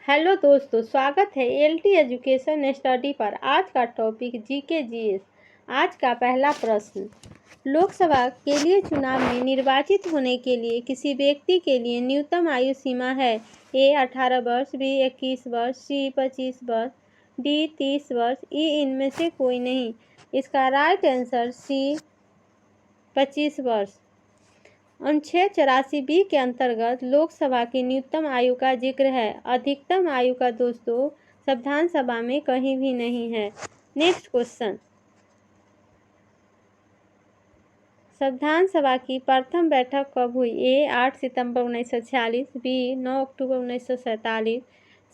Hello दोस्तों, स्वागत है एलटी एजुकेशन स्टडी पर। आज का टॉपिक जीके जीएस। आज का पहला प्रश्न, लोकसभा के लिए चुनाव में निर्वाचित होने के लिए किसी व्यक्ति के लिए न्यूनतम आयु सीमा है? ए 18 वर्ष, बी 21 वर्ष, सी 25 वर्ष, डी 30 वर्ष, ई इनमें से कोई नहीं। इसका राइट आंसर सी 25 वर्ष। अनुच्छेद 84 बी के अंतर्गत लोकसभा की न्यूनतम आयु का जिक्र है। अधिकतम आयु का दोस्तों संविधान सभा में कहीं भी नहीं है। नेक्स्ट क्वेश्चन, संविधान सभा की प्रथम बैठक कब हुई? ए 8 सितंबर 1946, बी 9 अक्टूबर 1947,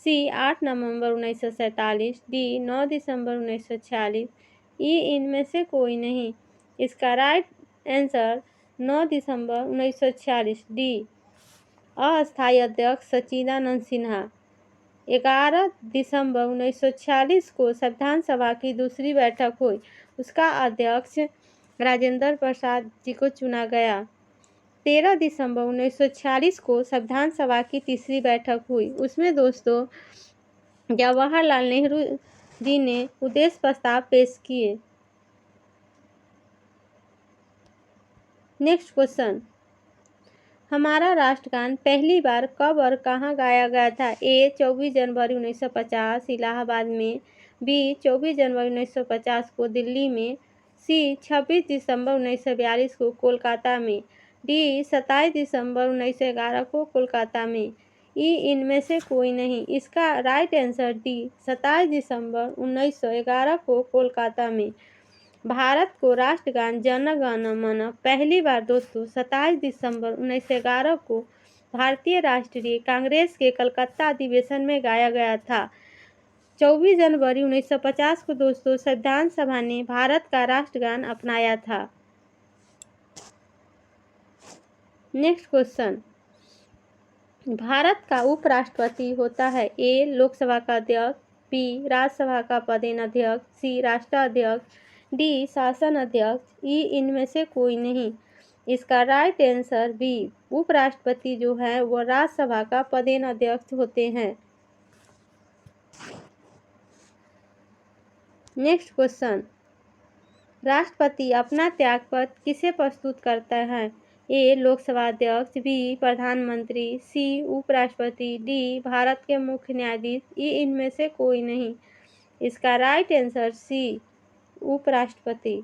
सी 8 नवंबर 1947, डी 9 दिसंबर 1946, ई इनमें से कोई नहीं। इसका राइट आंसर 9 दिसंबर 1946 डी। अस्थायी अध्यक्ष सच्चिदानंद सिन्हा। 11 दिसंबर 1946 को संविधान सभा की दूसरी बैठक हुई। उसका अध्यक्ष राजेंद्र प्रसाद जी को चुना गया। 13 दिसंबर 1946 को संविधान सभा की तीसरी बैठक हुई। उसमें दोस्तों जवाहरलाल नेहरू जी ने उद्देश्य प्रस्ताव पेश किए। नेक्स्ट क्वेश्चन, हमारा राष्ट्रगान पहली बार कब और कहाँ गाया गया था? ए 24 जनवरी 1950 इलाहाबाद में, बी 24 जनवरी 1950 को दिल्ली में, सी 26 दिसंबर 1942 को कोलकाता में, डी 27 दिसंबर 1911 को कोलकाता में, ई इनमें से कोई नहीं। इसका राइट आंसर डी 27 दिसंबर 1911 को कोलकाता में। भारत को राष्ट्रगान जन गण मन पहली बार दोस्तों 27 दिसंबर 1911 को भारतीय राष्ट्रीय कांग्रेस के कलकत्ता अधिवेशन में गाया गया था। 24 जनवरी 1950 को दोस्तों संविधान सभा ने भारत का राष्ट्रगान अपनाया था। नेक्स्ट क्वेश्चन, भारत का उपराष्ट्रपति होता है? ए लोकसभा का अध्यक्ष, बी राज्यसभा का पदेन अध्यक्ष, सी राष्ट्राध्यक्ष, डी शासन अध्यक्ष, ई इनमें से कोई नहीं। इसका राइट आंसर बी, उपराष्ट्रपति जो है वो राज्यसभा का पदेन अध्यक्ष होते हैं। नेक्स्ट क्वेश्चन, राष्ट्रपति अपना त्यागपत्र किसे प्रस्तुत करता है? ए लोकसभा अध्यक्ष, बी प्रधानमंत्री, सी उपराष्ट्रपति, डी भारत के मुख्य न्यायाधीश, ई इनमें से कोई नहीं। इसका राइट आंसर सी उपराष्ट्रपति।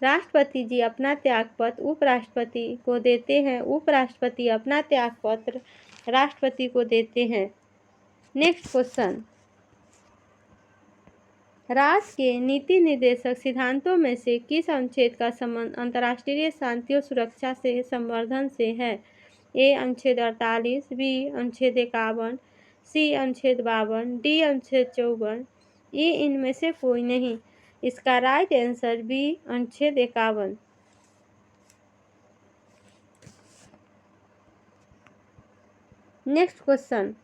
राष्ट्रपति जी अपना त्यागपत्र उपराष्ट्रपति को देते हैं। उपराष्ट्रपति अपना त्यागपत्र राष्ट्रपति को देते हैं। नेक्स्ट क्वेश्चन, राष्ट्र के नीति निर्देशक सिद्धांतों में से किस अनुच्छेद का संबंध अंतर्राष्ट्रीय शांति और सुरक्षा से संवर्धन से है? ए अनुच्छेद 48, बी अनुच्छेद 51, सी अनुच्छेद 52, डी अनुच्छेद 54, ई इनमें से कोई नहीं। इसका राइट आंसर बी अनुच्छेद 51। नेक्स्ट क्वेश्चन,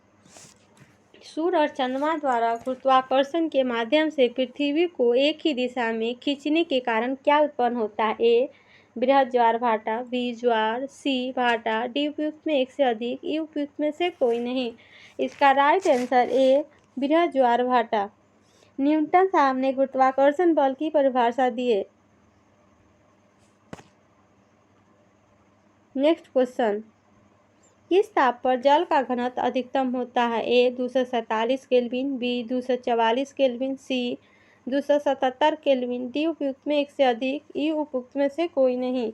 सूर्य और चंद्रमा द्वारा गुरुत्वाकर्षण के माध्यम से पृथ्वी को एक ही दिशा में खींचने के कारण क्या उत्पन्न होता है? ए बृहद ज्वार भाटा, बी ज्वार, सी भाटा, डी उपयुक्त में एक से अधिक, ई उपयुक्त में से कोई नहीं। इसका राइट आंसर ए बृहद ज्वार भाटा। न्यूटन साहब ने गुरुत्वाकर्षण बल की परिभाषा दिए। नेक्स्ट क्वेश्चन, किस ताप पर जल का घनत्व अधिकतम होता है? ए 247 केल्विन, बी 244 केल्विन, सी 277 केल्विन, डी उपयुक्त में एक से अधिक, ई उपयुक्त में से कोई नहीं।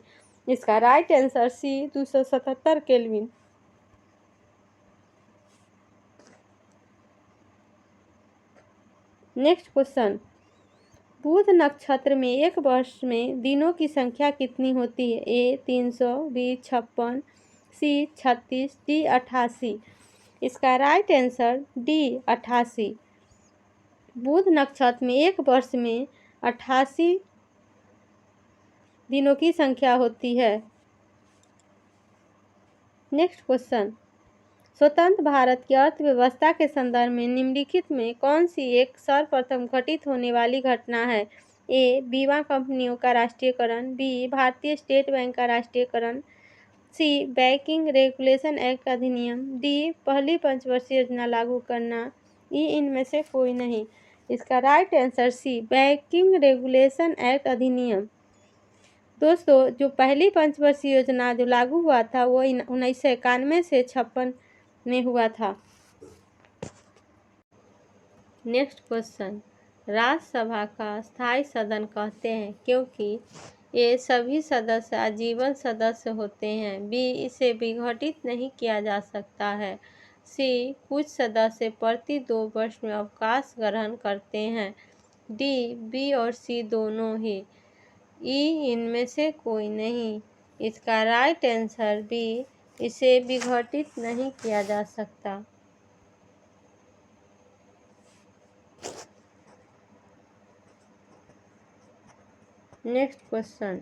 इसका right answer C 277 kelvin. Next question, बुध नक्षत्र में एक वर्ष में दिनों की संख्या कितनी होती है? ए 300, बी 56, सी 36, डी 88। इसका राइट आंसर डी 88। बुध नक्षत्र में एक वर्ष में 88 दिनों की संख्या होती है। नेक्स्ट क्वेश्चन, स्वतंत्र भारत की अर्थव्यवस्था के संदर्भ में निम्नलिखित में कौन सी एक सर्वप्रथम घटित होने वाली घटना है? ए बीमा कंपनियों का राष्ट्रीयकरण, बी भारतीय स्टेट बैंक का राष्ट्रीयकरण, सी बैंकिंग रेगुलेशन एक्ट अधिनियम, डी पहली पंचवर्षीय योजना लागू करना, ई इनमें से कोई नहीं। इसका right answer C banking regulation act अधिनियम। दोस्तों, जो पहली पंचवर्षीय योजना जो लागू हुआ था वो 1991 से 56 में हुआ था। नेक्स्ट क्वेश्चन, राज्यसभा का स्थायी सदन कहते हैं क्योंकि ये सभी सदस्य आजीवन सदस्य होते हैं, बी इसे विघटित नहीं किया जा सकता है, सी कुछ सदस्य प्रति 2 वर्ष में अवकाश ग्रहण करते हैं, डी बी और सी दोनों ही, ई इनमें से कोई नहीं। इसका राइट आंसर बी, इसे विघटित नहीं किया जा सकता। नेक्स्ट क्वेश्चन,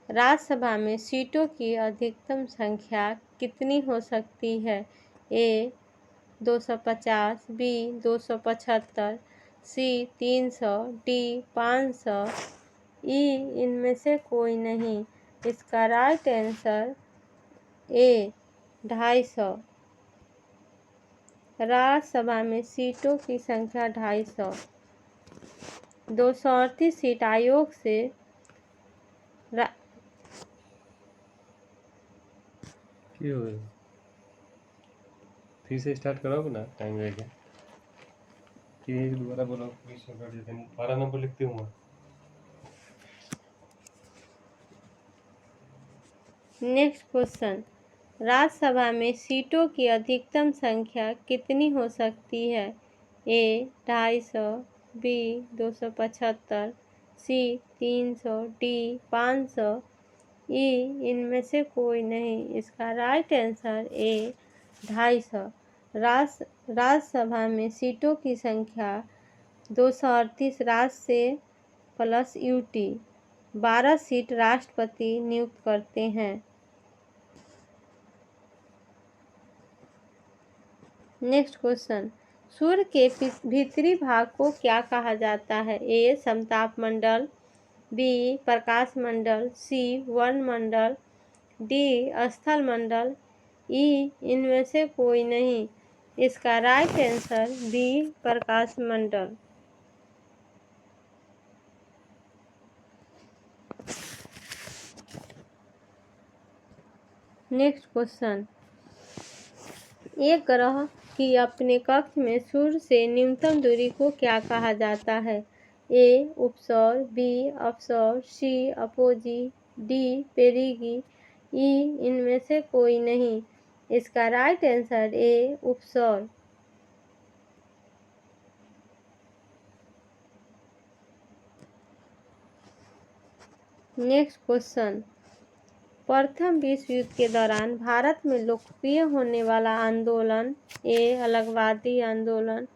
राज्यसभा में सीटों की अधिकतम संख्या कितनी हो सकती है? ए 250, बी 275, सी 300, डी 500, ई इनमें से कोई नहीं। इसका राइट आंसर ए 250। राज्यसभा में सीटों की संख्या 250। 238 सीट आयोग से फिर से स्टार्ट कराओगे ना, टाइम रहेगा कि दोबारा बोलो, 12 नंबर लिखते हूँ। नेक्स्ट क्वेश्चन, राज्यसभा में सीटों की अधिकतम संख्या कितनी हो सकती है? ए 250, बी 275, सी 300, डी 500, ई इनमें से कोई नहीं। इसका राइट आंसर ए 250। राज्यसभा में सीटों की संख्या 238 राज्य से प्लस यूटी, 12 सीट राष्ट्रपति नियुक्त करते हैं। नेक्स्ट क्वेश्चन, सूर्य के भीतरी भाग को क्या कहा जाता है? ए समताप मंडल, बी प्रकाश मंडल, सी वर्ण मंडल, डी स्थल मंडल, ई इनमें से कोई नहीं। इसका राइट आंसर बी प्रकाश मंडल। नेक्स्ट क्वेश्चन, एक ग्रह की अपने कक्ष में सूर्य से न्यूनतम दूरी को क्या कहा जाता है? ए उपसौर, बी अपसौर, C apogee, D perigee, E इनमें से कोई नहीं। इसका राइट आंसर ए उपसौर। नेक्स्ट क्वेश्चन, प्रथम विश्व युद्ध के दौरान भारत में लोकप्रिय होने वाला आंदोलन? ए अलगवादी आंदोलन,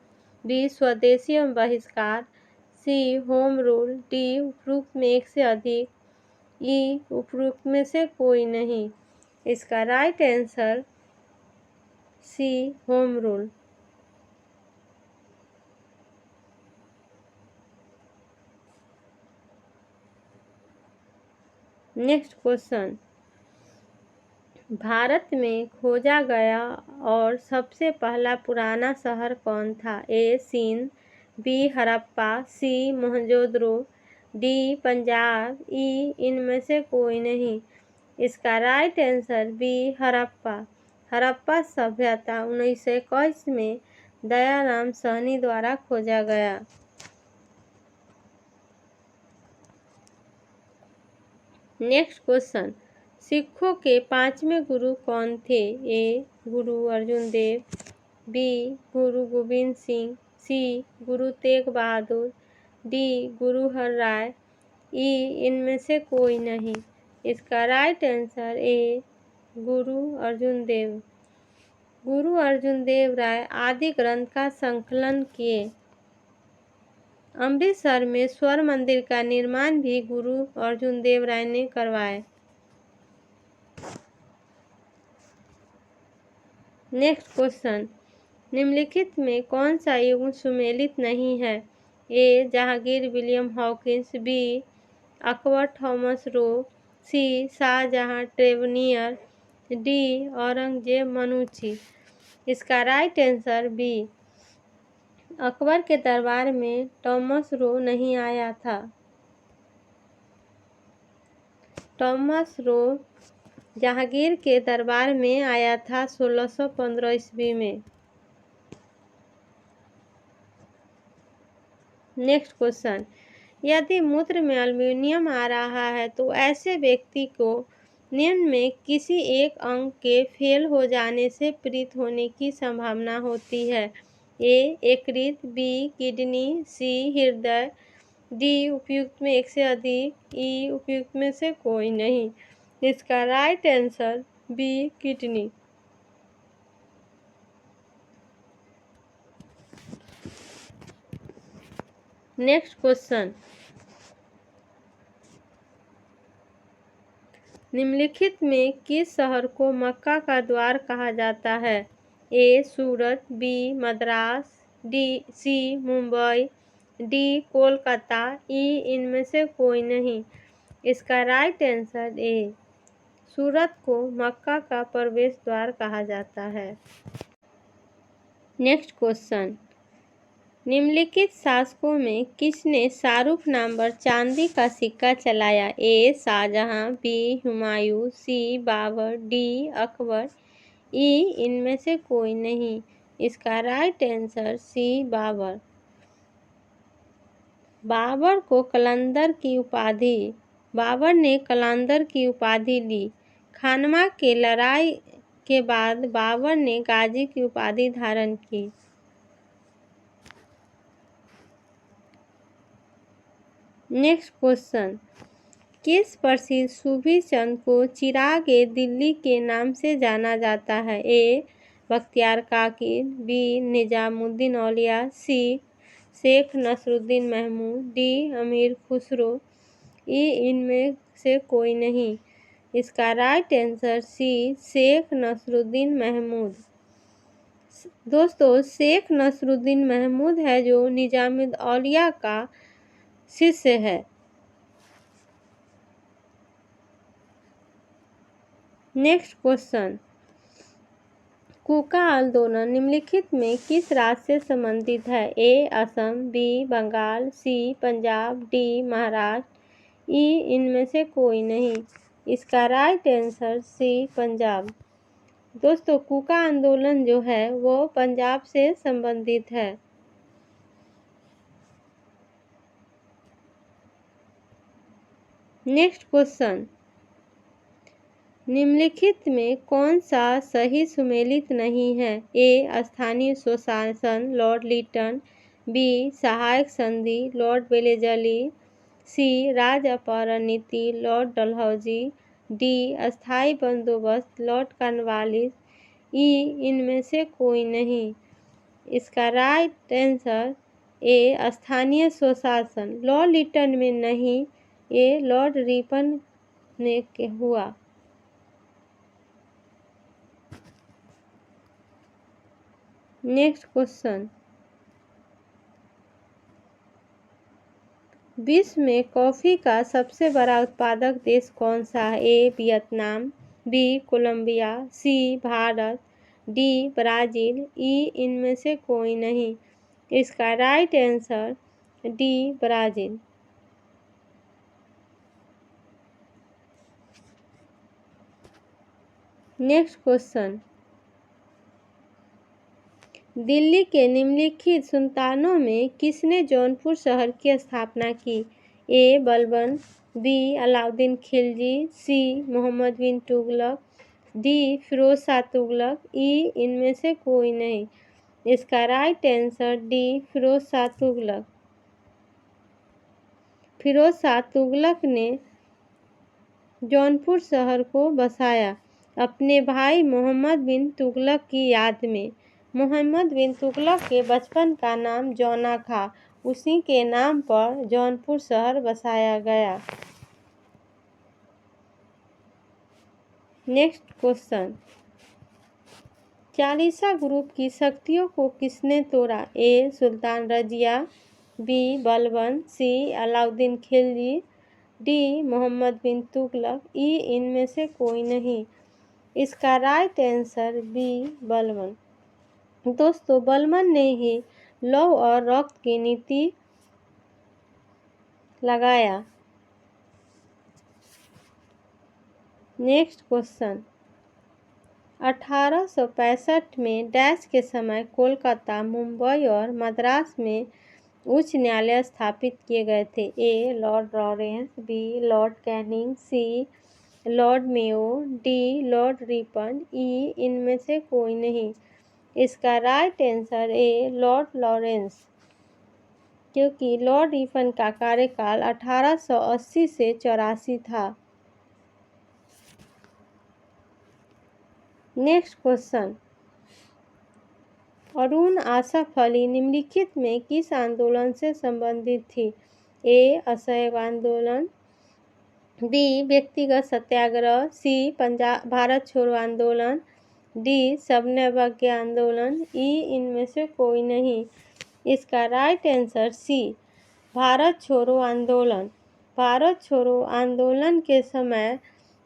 बी स्वदेशी एवं बहिष्कार, सी होम रूल, डी उपरोक्त में एक से अधिक, ई उपरोक्त में से कोई नहीं। इसका right answer C home rule. Next question, Bharat में खोजा गया और सबसे पहला पुराना शहर कौन था? A Sindh, B Harappa, C Mohenjodaro, D Punjab, E इनमें से कोई नहीं। इसका right answer B Harappa. Harappa सभ्यता 1921 में दयाराम साहनी द्वारा खोजा गया। नेक्स्ट क्वेश्चन, सिखों के 5वें गुरु कौन थे? ए गुरु अर्जुन देव, बी गुरु गोविंद सिंह, सी गुरु तेग बहादुर, डी गुरु हर राय, ई इनमें से कोई नहीं। इसका राइट आंसर ए गुरु अर्जुन देव। गुरु अर्जुन देव राय आदि ग्रंथ का संकलन किए। अमृतसर में स्वर्ण मंदिर का निर्माण भी गुरु अर्जुन देव राय ने करवाया। नेक्स्ट क्वेश्चन, निम्नलिखित में कौन सा युग्म सुमेलित नहीं है? A Jahangir William Hawkins, B Akbar Thomas Roe, C Shahjahan Tavernier, D Aurangzeb Manucci. इसका राइट आंसर बी, अकबर के दरबार में टॉमस रो नहीं आया था। टॉमस रो जहांगीर के दरबार में आया था 1615 ईस्वी में। नेक्स्ट क्वेश्चन, यदि मूत्र में एल्युमिनियम आ रहा है तो ऐसे व्यक्ति को निम्न में किसी एक अंग के फेल हो जाने से पीड़ित होने की संभावना होती है। ए यकृत, बी किडनी, सी हृदय, डी उपयुक्त में एक से अधिक, ई उपयुक्त में से कोई नहीं। इसका right answer B kidney. Next question, निम्नलिखित में किस शहर को मक्का का द्वार कहा जाता है। ए सूरत, बी मद्रास, सी मुंबई, डी कोलकाता, ई इनमें से कोई नहीं। इसका राइट आंसर ए, सूरत को मक्का का प्रवेश द्वार कहा जाता है। नेक्स्ट क्वेश्चन, निम्नलिखित शासकों में किसने शाहरुख नाम पर चांदी का सिक्का चलाया। A Shahjahan, B Humayun, C Babur, D Akbar, E इनमें से कोई नहीं। इसका right answer C Babur. Babur ने कलंदर की उपाधि ली। खानवा के लड़ाई के बाद बाबर ने गाजी की उपाधि धारण की। नेक्स्ट क्वेश्चन, किस प्रसिद्ध सूफी संत को चिराग ए दिल्ली के नाम से जाना जाता है। A Bakhtiyar Kaki, B Nizamuddin Auliya, C Sheikh Nasiruddin Mahmud, D Amir Khusro, E इनमें से कोई नहीं। इसका right answer C Sheikh Nasiruddin Mahmud. दोस्तों, शेख नसरुद्दीन महमूद है जो निजामुद्दीन औलिया का शिष्य है। नेक्स्ट क्वेश्चन, कूका आंदोलन निम्नलिखित में किस राज्य से संबंधित है। ए असम, बी बंगाल, सी पंजाब, डी महाराष्ट्र, ई इनमें से कोई नहीं। इसका राइट आंसर सी पंजाब। दोस्तों, कूका आंदोलन जो है वो पंजाब से संबंधित है। नेक्स्ट क्वेश्चन, निम्नलिखित में कौन सा सही सुमेलित नहीं है। ए स्थानीय स्वशासन लॉर्ड लिटन, बी सहायक संधि लॉर्ड वेलेजली, सी राज्य अपहरण नीति लॉर्ड डलहौजी, डी अस्थायी बंदोबस्त लॉर्ड कॉर्नवालिस, ई इनमें से कोई नहीं। इसका राइट आंसर ए स्थानीय स्वशासन लॉर्ड लिटन में नहीं, ये लॉर्ड रिपन ने हुआ। नेक्स्ट क्वेश्चन, विश्व में कॉफी का सबसे बड़ा उत्पादक देश कौन सा है। ए वियतनाम, बी कोलंबिया, सी भारत, डी ब्राजील, ई इनमें से कोई नहीं। इसका right answer D Brazil. Next question, Delhi के निम्नलिखित सुल्तानों में किसने जौनपुर शहर की स्थापना की। A Balban, B Alauddin Khilji, C Muhammad bin Tughlaq, D Firoz Shah Tughlaq, E इनमें से कोई नहीं। इसका right answer D Firoz Shah Tughlaq. Firoz Shah Tughlaq ने जौनपुर शहर को बसाया अपने भाई मोहम्मद बिन तुगलक की याद में। मोहम्मद बिन तुगलक के बचपन का नाम जौना था, उसी के नाम पर जौनपुर शहर बसाया गया। नेक्स्ट क्वेश्चन, चालीसा ग्रुप की शक्तियों को किसने तोड़ा। ए सुल्तान रजिया, बी बलबन, सी अलाउद्दीन खिलजी, डी मोहम्मद बिन तुगलक, ई इनमें से कोई नहीं। इसका राइट आंसर बी बलबन। दोस्तों, बलबन ने ही लौह और रक्त की नीति लगाया। नेक्स्ट क्वेश्चन, 1865 में डैश के समय कोलकाता, मुंबई और मद्रास में उच्च न्यायालय स्थापित किए गए थे। A Lord Lawrence, B Lord Canning, C Lord Mayo, D Lord Ripon, E इनमें से कोई नहीं। इसका right answer A Lord Lawrence, क्योंकि लॉर्ड रिपन का कार्यकाल 1880 से 84 था। नेक्स्ट क्वेश्चन, अरुण आसफ अली निम्नलिखित में किस आंदोलन से संबंधित थी? ए असहयोग आंदोलन, बी व्यक्तिगत सत्याग्रह, सी पंजाब भारत छोड़ो आंदोलन, डी सबने अवज्ञा आंदोलन, ई इनमें से कोई नहीं। इसका राइट आंसर सी भारत छोड़ो आंदोलन। भारत छोड़ो आंदोलन के समय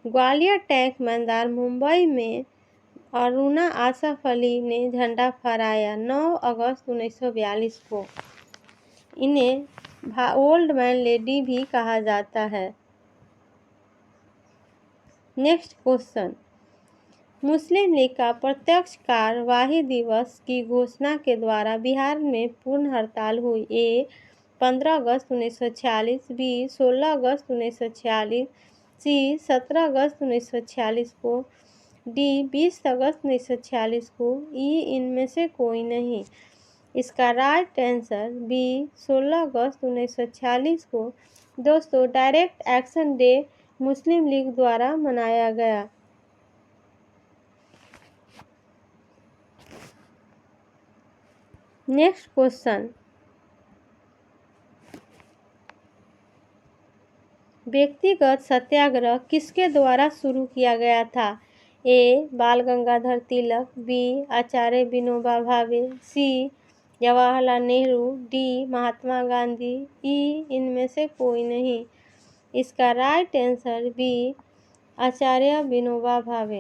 ग्वालियर टैंक मैदान मुंबई में अरुणा आसफ अली ने झंडा फहराया 9 अगस्त 1942 को। इन्हें ओल्ड मैन लेडी भी कहा जाता है। नेक्स्ट क्वेश्चन, मुस्लिम लीग का प्रत्यक्ष कार्यवाही दिवस की घोषणा के द्वारा बिहार में पूर्ण हड़ताल हुई। ए 15 अगस्त 1946, बी 16 अगस्त 1946, सी 17 अगस्त 1946 को, डी 20 अगस्त 1946 को, ई इनमें से कोई नहीं। इसका राइट आंसर बी 16 अगस्त 1946 को दोस्तों डायरेक्ट एक्शन डे मुस्लिम लीग द्वारा मनाया गया। नेक्स्ट क्वेश्चन, व्यक्तिगत सत्याग्रह किसके द्वारा शुरू किया गया था? ए बाल गंगाधर तिलक, बी आचार्य विनोबा भावे, सी जवाहरलाल नेहरू, डी महात्मा गांधी, ई इनमें से कोई नहीं। इसका राइट आंसर बी आचार्य विनोबा भावे।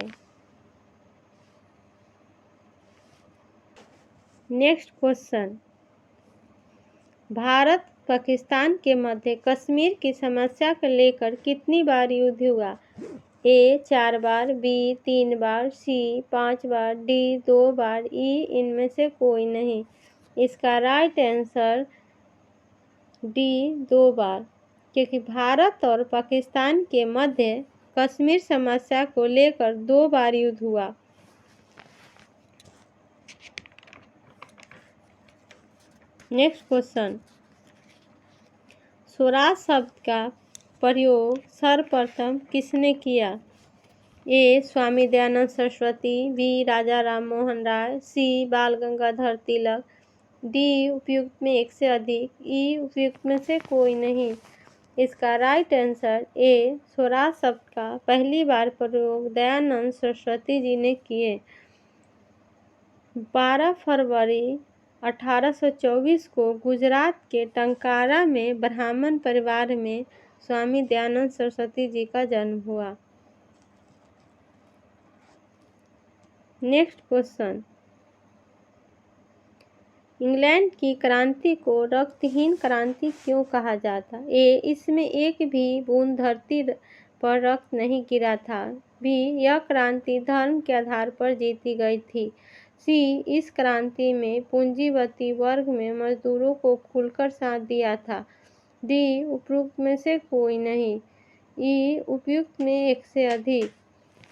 नेक्स्ट क्वेश्चन, भारत पाकिस्तान के मध्य कश्मीर की समस्या को लेकर कितनी बार युद्ध हुआ? ए 4 बार, बी 3 बार, सी 5 बार, डी 2 बार, ई इनमें से कोई नहीं। इसका राइट आंसर डी 2 बार, क्योंकि भारत और पाकिस्तान के मध्य कश्मीर समस्या को लेकर 2 बार युद्ध हुआ। नेक्स्ट क्वेश्चन, स्वराज शब्द का प्रयोग सर्वप्रथम किसने किया? ए स्वामी दयानंद सरस्वती, बी राजा राम मोहन राय, सी बाल गंगाधर तिलक, डी उपयुक्त में एक से अधिक, ई उपयुक्त में से कोई नहीं। इसका राइट आंसर ए स्वराज शब्द का पहली बार प्रयोग दयानंद सरस्वती जी ने किए। 12 फरवरी 1824 को गुजरात के टंकारा में ब्राह्मण परिवार में स्वामी दयानंद सरस्वती जी का जन्म हुआ। नेक्स्ट क्वेश्चन, इंग्लैंड की क्रांति को रक्तहीन क्रांति क्यों कहा जाता? ए इसमें एक भी बूंद धरती पर रक्त नहीं गिरा था, बी यह क्रांति धर्म के आधार पर जीती गई थी, सी इस क्रांति में पूंजीपति वर्ग में मजदूरों को खुलकर साथ दिया था, डी उपयुक्त में से कोई नहीं, ई उपयुक्त में एक से अधिक।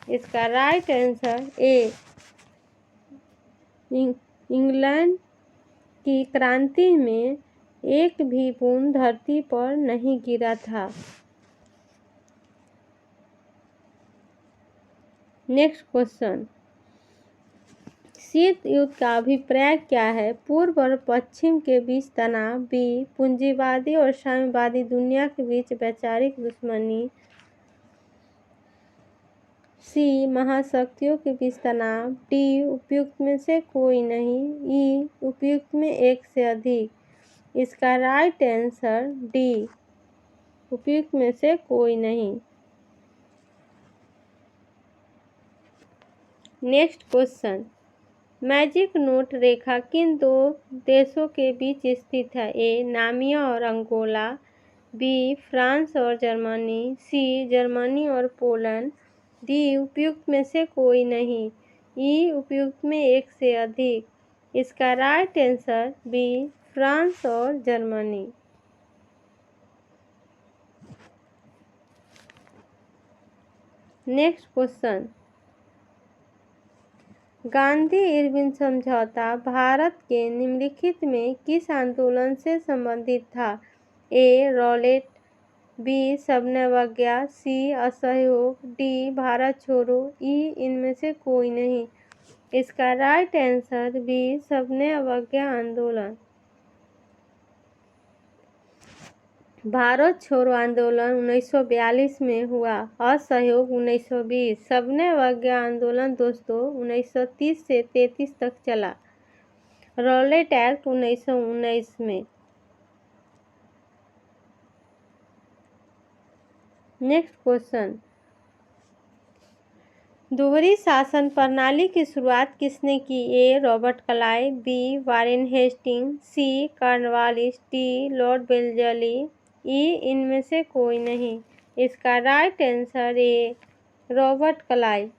इसका राइट आंसर ए इंग्लैंड की क्रांति में एक भी बूंद धरती पर नहीं गिरा था। नेक्स्ट क्वेश्चन, शीत युद्ध का अभिप्राय क्या है? पूर्व और पश्चिम के बीच तनाव, बी पूंजीवादी और साम्यवादी दुनिया के बीच वैचारिक दुश्मनी, सी महाशक्तियों के बीच तनाव, डी उपयुक्त में से कोई नहीं, ई उपयुक्त में एक से अधिक। इसका राइट आंसर डी उपयुक्त में से कोई नहीं। नेक्स्ट क्वेश्चन, मैजिक नोट रेखा किन दो देशों के बीच स्थित है? ए नामिया और अंगोला, बी फ्रांस और जर्मनी, सी जर्मनी और पोलैंड, डी उपयुक्त में से कोई नहीं, ई उपयुक्त में एक से अधिक। इसका राइट आंसर बी फ्रांस और Germany. Next question, Gandhi Irwin समझौता भारत के निम्नलिखित में किस आंदोलन से संबंधित था? ए रॉलेट, बी सबने अवज्ञा, सी असहयोग, डी भारत छोड़ो, ई इनमें से कोई नहीं। इसका राइट आंसर बी सबने अवज्ञा आंदोलन। भारत छोड़ो आंदोलन 1942 में हुआ, असहयोग 1920, सबने अवज्ञा आंदोलन दोस्तों 1930 से 33 तक चला, रॉलेट एक्ट 1919 में। नेक्स्ट क्वेश्चन, दोहरी शासन प्रणाली की शुरुआत किसने की? A Robert Clive, B Warren Hasting, C Cornwallis, D Lord Wellesley, E इनमें से कोई नहीं। इसका right answer A Robert Clive.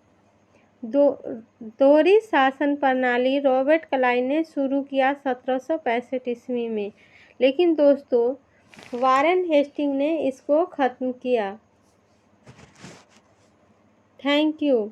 दोहरी शासन प्रणाली रॉबर्ट क्लाइव ने शुरू किया 1765 ईस्वी में, लेकिन दोस्तों वारेन हेस्टिंग ने इसको खत्म किया। Thank you.